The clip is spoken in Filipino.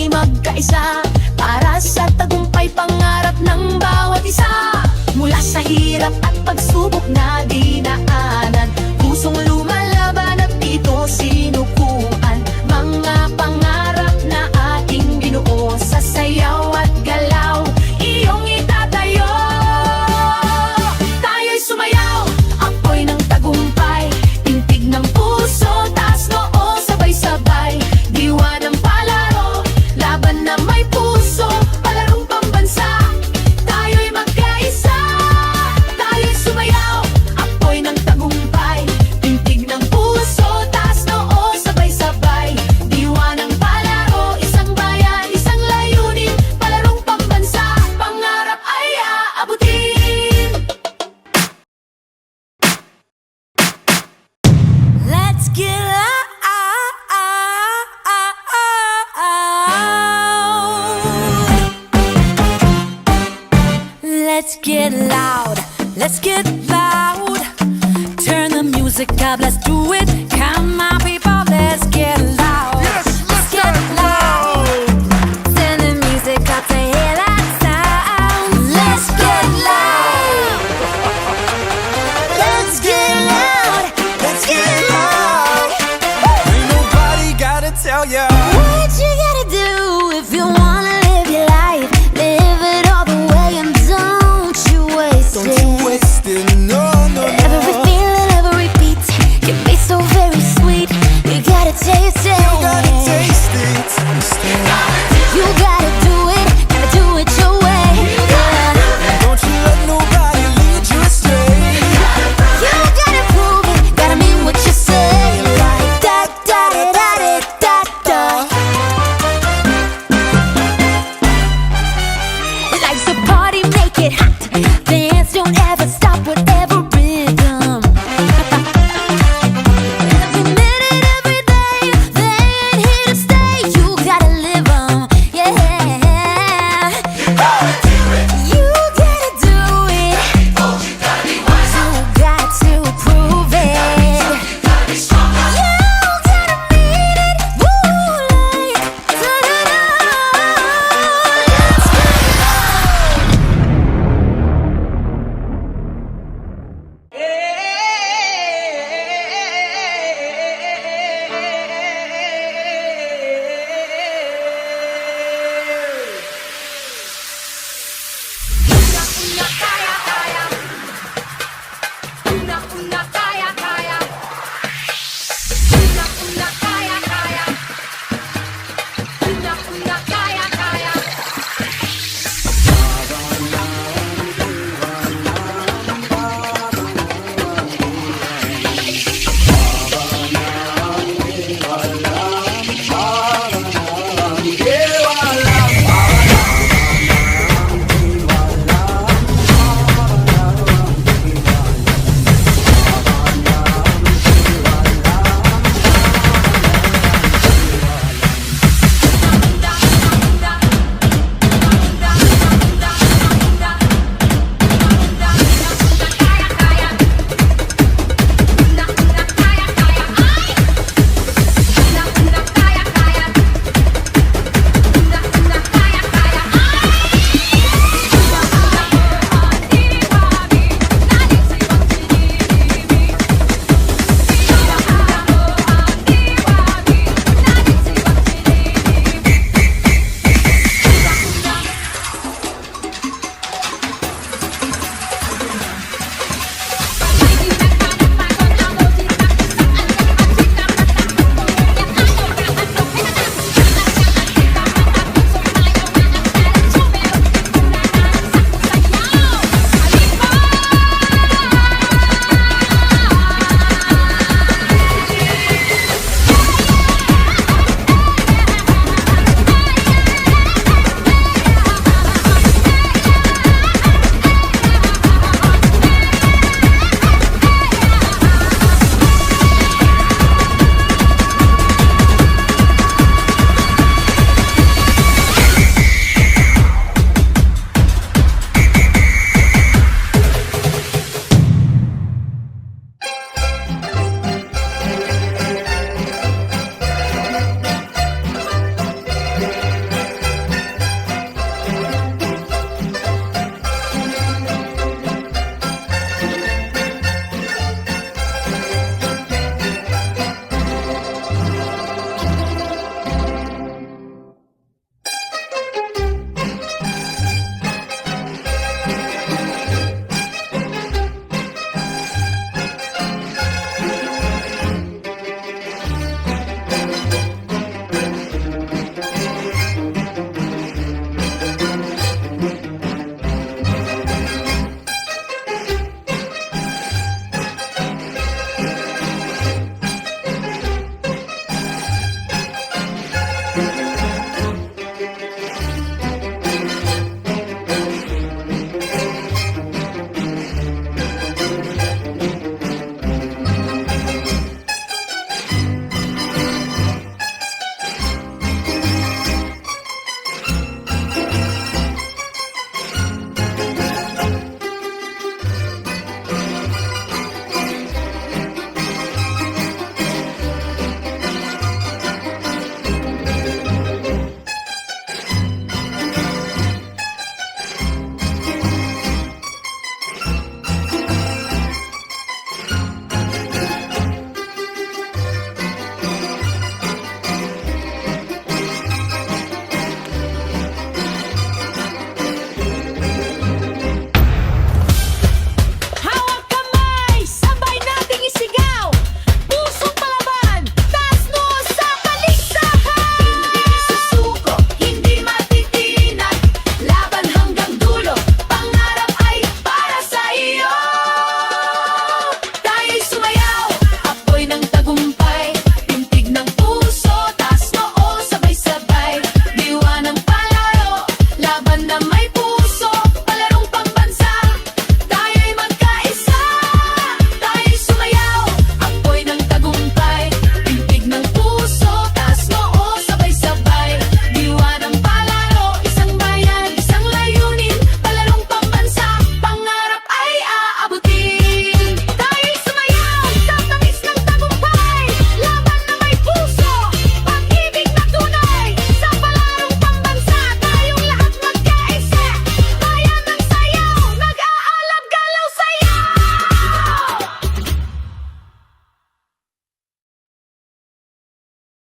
tayo'y magkaisa para sa tagumpay pangarap ng bawat isa. Mula sa hirap at pagsubok na dinaanan, pusong lumalaban at ito sinukuan. Mga pangarap na ating binuo sa sayaw at galaw, iyong itatayo. Tayo'y sumayaw, apoy ng tagumpay, tintig ng puso, taas noo, sabay-sabay. Diwa ng palaro, laban na may puso, palarong pambansa. Tayo'y magkaisa, tayo'y sumayaw, apoy ng tagumpay, tintig ng puso, taas noo, sabay-sabay. Diwa ng palaro, isang bayan, isang layunin, palarong pambansa, pangarap ay aabutin. Let's get loud. Let's get loud. Let's get loud. Turn the music up. Let's do it